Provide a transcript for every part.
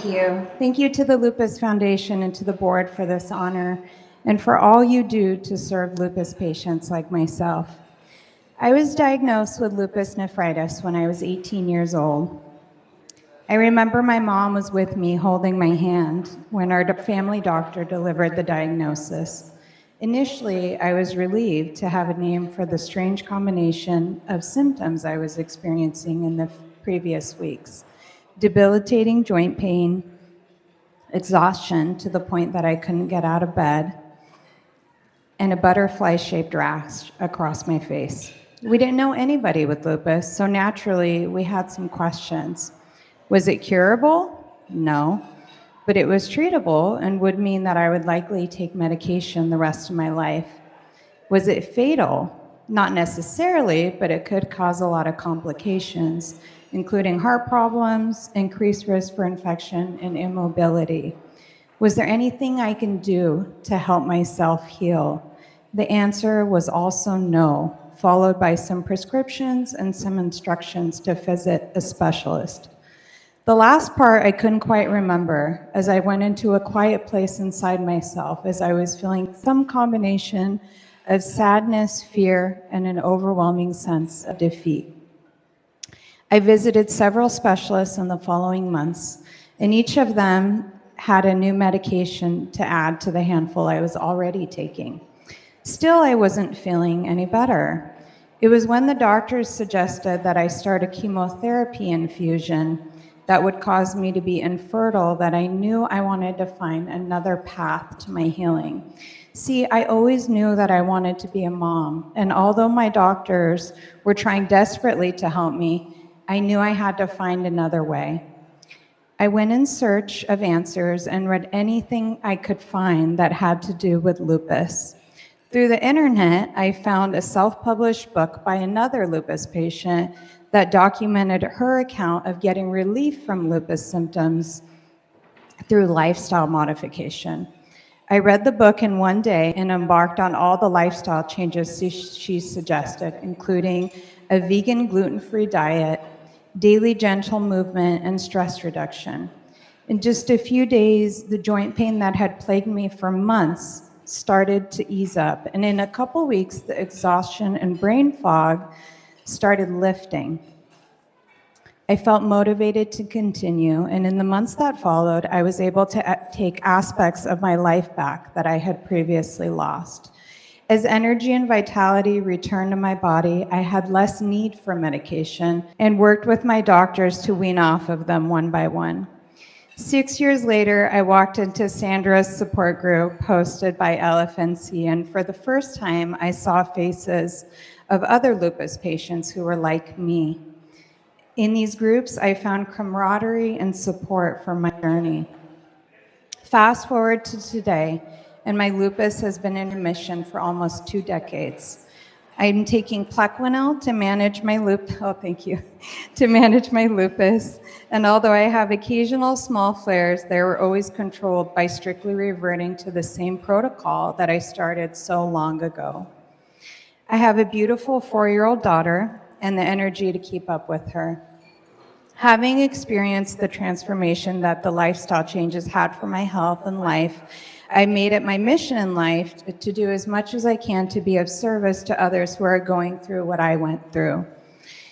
Thank you. Thank you to the Lupus Foundation and to the board for this honor and for all you do to serve lupus patients like myself. I was diagnosed with lupus nephritis when I was 18 years old. I remember my mom was with me holding my hand when our family doctor delivered the diagnosis. Initially, I was relieved to have a name for the strange combination of symptoms I was experiencing in the previous weeks: debilitating joint pain, exhaustion to the point that I couldn't get out of bed, and a butterfly-shaped rash across my face. We didn't know anybody with lupus, so naturally we had some questions. Was it curable? No, but it was treatable and would mean that I would likely take medication the rest of my life. Was it fatal? Not necessarily, but it could cause a lot of complications, including heart problems, increased risk for infection, and immobility. Was there anything I can do to help myself heal? The answer was also no, followed by some prescriptions and some instructions to visit a specialist. The last part I couldn't quite remember, as I went into a quiet place inside myself as I was feeling some combination of sadness, fear, and an overwhelming sense of defeat. I visited several specialists in the following months, and each of them had a new medication to add to the handful I was already taking. Still, I wasn't feeling any better. It was when the doctors suggested that I start a chemotherapy infusion that would cause me to be infertile that I knew I wanted to find another path to my healing. See, I always knew that I wanted to be a mom, and although my doctors were trying desperately to help me, I knew I had to find another way. I went in search of answers and read anything I could find that had to do with lupus. Through the internet, I found a self-published book by another lupus patient that documented her account of getting relief from lupus symptoms through lifestyle modification. I read the book in one day and embarked on all the lifestyle changes she suggested, including a vegan, gluten-free diet, daily gentle movement, and stress reduction. In just a few days, the joint pain that had plagued me for months started to ease up, and in a couple weeks, the exhaustion and brain fog started lifting. I felt motivated to continue, and in the months that followed, I was able to take aspects of my life back that I had previously lost. As energy and vitality returned to my body, I had less need for medication and worked with my doctors to wean off of them one by one. 6 years later, I walked into Sandra's support group hosted by LFNC, and for the first time, I saw faces of other lupus patients who were like me. In these groups, I found camaraderie and support for my journey. Fast forward to today, and my lupus has been in remission for almost 2 decades. I'm taking Plequenil to manage my to manage my lupus. And although I have occasional small flares, they were always controlled by strictly reverting to the same protocol that I started so long ago. I have a beautiful 4-year-old daughter and the energy to keep up with her. Having experienced the transformation that the lifestyle changes had for my health and life, I made it my mission in life to do as much as I can to be of service to others who are going through what I went through.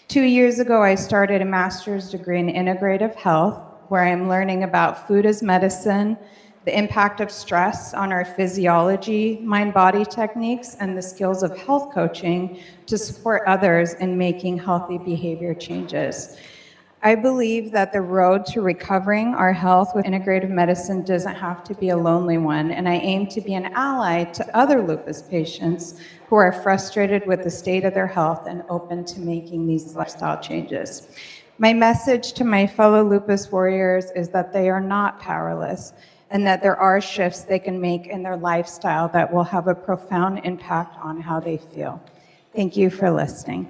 2 years ago, I started a master's degree in integrative health, where I'm learning about food as medicine, the impact of stress on our physiology, mind-body techniques, and the skills of health coaching to support others in making healthy behavior changes. I believe that the road to recovering our health with integrative medicine doesn't have to be a lonely one, and I aim to be an ally to other lupus patients who are frustrated with the state of their health and open to making these lifestyle changes. My message to my fellow lupus warriors is that they are not powerless, and that there are shifts they can make in their lifestyle that will have a profound impact on how they feel. Thank you for listening.